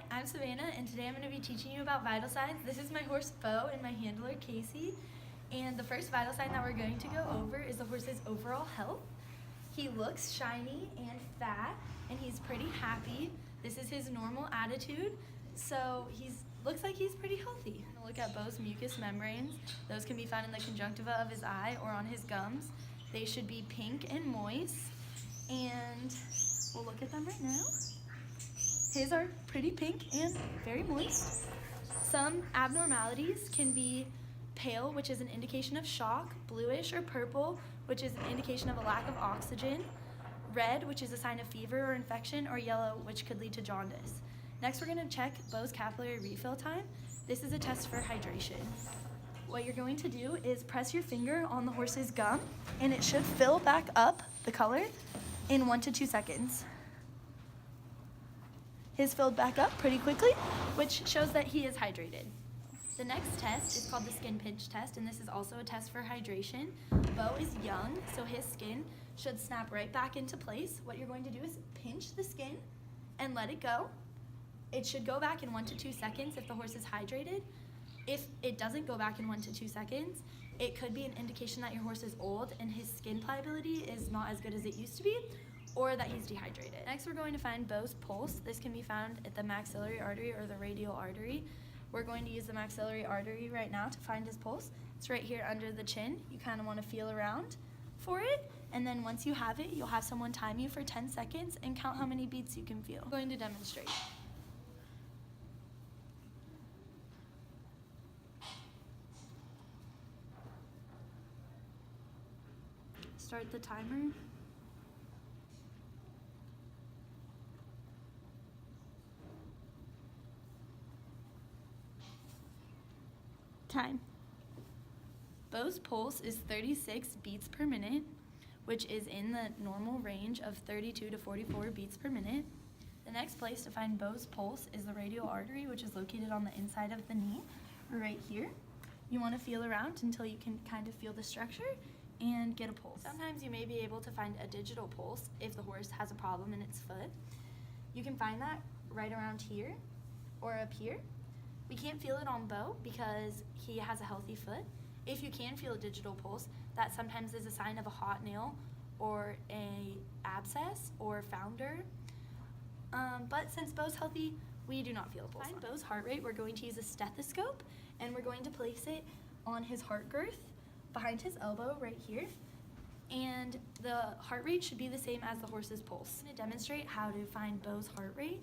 I'm Savanna, and today I'm going to be teaching you about vital signs. This is my horse Bo and my handler Casey, and the first vital sign that we're going to go over is the horse's overall health. He looks shiny and fat, and he's pretty happy. This is his normal attitude, so looks like he's pretty healthy. Look at Bo's mucous membranes. Those can be found in the conjunctiva of his eye or on his gums. They should be pink and moist, and we'll look at them right now. His are pretty pink and very moist. Some abnormalities can be pale, which is an indication of shock, bluish or purple, which is an indication of a lack of oxygen, red, which is a sign of fever or infection, or yellow, which could lead to jaundice. Next, we're going to check Bo's capillary refill time. This is a test for hydration. What you're going to do is press your finger on the horse's gum, and it should fill back up the color in 1 to 2 seconds. His filled back up pretty quickly, which shows that he is hydrated. The next test is called the skin pinch test, and this is also a test for hydration. Bo is young, so his skin should snap right back into place. What you're going to do is pinch the skin and let it go. It should go back in 1 to 2 seconds if the horse is hydrated. If it doesn't go back in 1 to 2 seconds, it could be an indication that your horse is old and his skin pliability is not as good as it used to be, or that he's dehydrated. Next, we're going to find Bo's pulse. This can be found at the maxillary artery or the radial artery. We're going to use the maxillary artery right now to find his pulse. It's right here under the chin. You kind of want to feel around for it, and then once you have it, you'll have someone time you for 10 seconds and count how many beats you can feel. I'm going to demonstrate. Start the timer. Time. Bo's pulse is 36 beats per minute, which is in the normal range of 32 to 44 beats per minute. The next place to find Bo's pulse is the radial artery, which is located on the inside of the knee, right here. You want to feel around until you can kind of feel the structure and get a pulse. Sometimes you may be able to find a digital pulse if the horse has a problem in its foot. You can find that right around here or up here. We can't feel it on Bo because he has a healthy foot. If you can feel a digital pulse, that sometimes is a sign of a hot nail or a abscess or founder. But since Bo's healthy, we do not feel a pulse. To find Bo's heart rate, we're going to use a stethoscope, and we're going to place it on his heart girth behind his elbow right here. And the heart rate should be the same as the horse's pulse. I'm going to demonstrate how to find Bo's heart rate.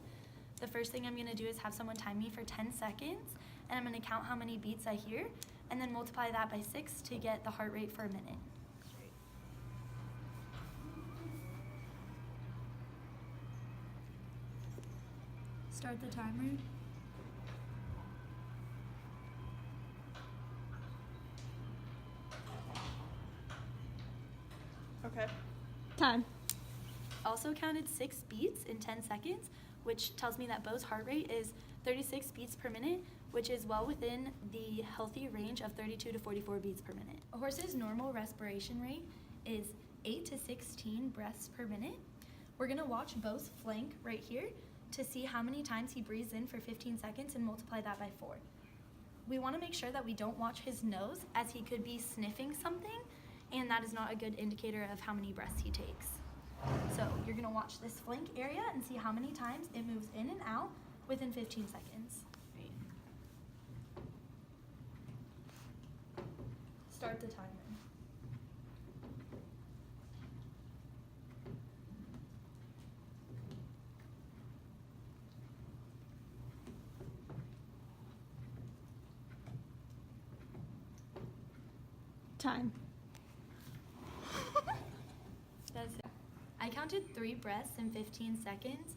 The first thing I'm going to do is have someone time me for 10 seconds, and I'm going to count how many beats I hear, and then multiply that by 6 to get the heart rate for a minute. Start the timer. Okay. Time. Also counted 6 beats in 10 seconds, which tells me that Bo's heart rate is 36 beats per minute, which is well within the healthy range of 32 to 44 beats per minute. A horse's normal respiration rate is 8 to 16 breaths per minute. We're gonna watch Bo's flank right here to see how many times he breathes in for 15 seconds and multiply that by 4. We wanna make sure that we don't watch his nose, as he could be sniffing something, and that is not a good indicator of how many breaths he takes. So you're gonna watch this flank area and see how many times it moves in and out within 15 seconds. Start the timer. Time. That's it. I counted 3 breaths in 15 seconds,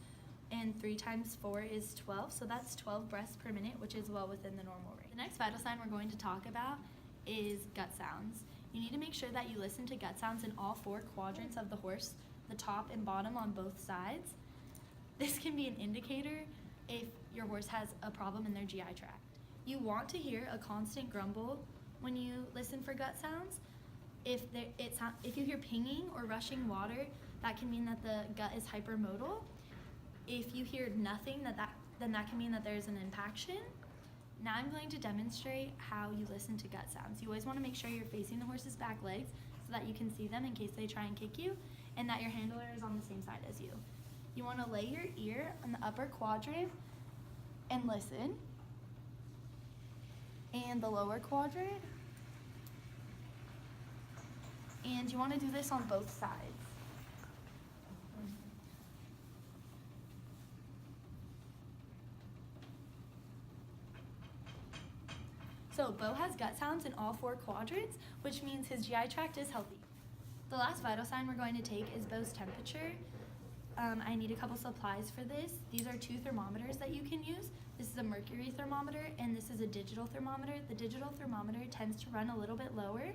and 3 times 4 is 12, so that's 12 breaths per minute, which is well within the normal rate. The next vital sign we're going to talk about is gut sounds. You need to make sure that you listen to gut sounds in all 4 quadrants of the horse, the top and bottom on both sides. This can be an indicator if your horse has a problem in their GI tract. You want to hear a constant grumble when you listen for gut sounds. If you hear pinging or rushing water, that can mean that the gut is hypermodal. If you hear nothing, then that can mean that there's an impaction. Now I'm going to demonstrate how you listen to gut sounds. You always want to make sure you're facing the horse's back legs so that you can see them in case they try and kick you, and that your handler is on the same side as you. You want to lay your ear on the upper quadrant and listen, and the lower quadrant, and you want to do this on both sides. So Bo has gut sounds in all 4 quadrants, which means his GI tract is healthy. The last vital sign we're going to take is Bo's temperature. I need a couple supplies for this. These are 2 thermometers that you can use. This is a mercury thermometer and this is a digital thermometer. The digital thermometer tends to run a little bit lower.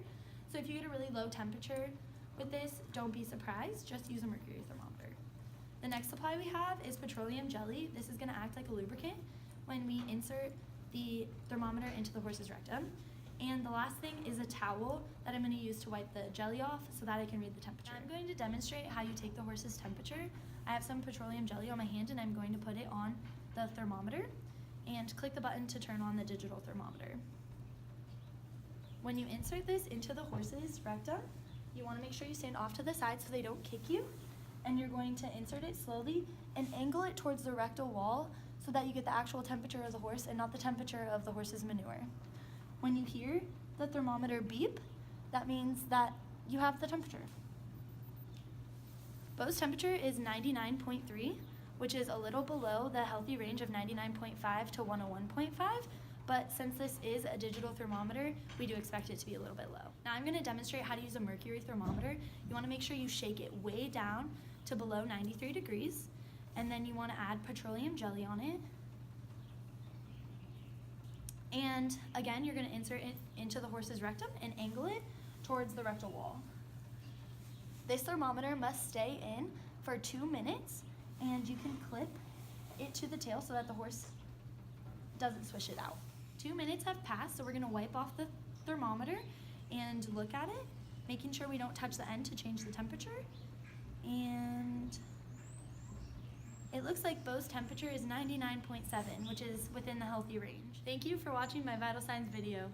So if you get a really low temperature with this, don't be surprised, just use a mercury thermometer. The next supply we have is petroleum jelly. This is gonna act like a lubricant when we insert the thermometer into the horse's rectum. And the last thing is a towel that I'm going to use to wipe the jelly off so that I can read the temperature. I'm going to demonstrate how you take the horse's temperature. I have some petroleum jelly on my hand and I'm going to put it on the thermometer and click the button to turn on the digital thermometer. When you insert this into the horse's rectum, you want to make sure you stand off to the side so they don't kick you, and you're going to insert it slowly and angle it towards the rectal wall so that you get the actual temperature of the horse and not the temperature of the horse's manure. When you hear the thermometer beep, that means that you have the temperature. Bo's temperature is 99.3, which is a little below the healthy range of 99.5 to 101.5, but since this is a digital thermometer, we do expect it to be a little bit low. Now I'm going to demonstrate how to use a mercury thermometer. You want to make sure you shake it way down to below 93 degrees, and then you want to add petroleum jelly on it. And again, you're going to insert it into the horse's rectum and angle it towards the rectal wall. This thermometer must stay in for 2 minutes, and you can clip it to the tail so that the horse doesn't swish it out. 2 minutes have passed, so we're going to wipe off the thermometer and look at it, making sure we don't touch the end to change the temperature. And it looks like Bo's temperature is 99.7, which is within the healthy range. Thank you for watching my vital signs video.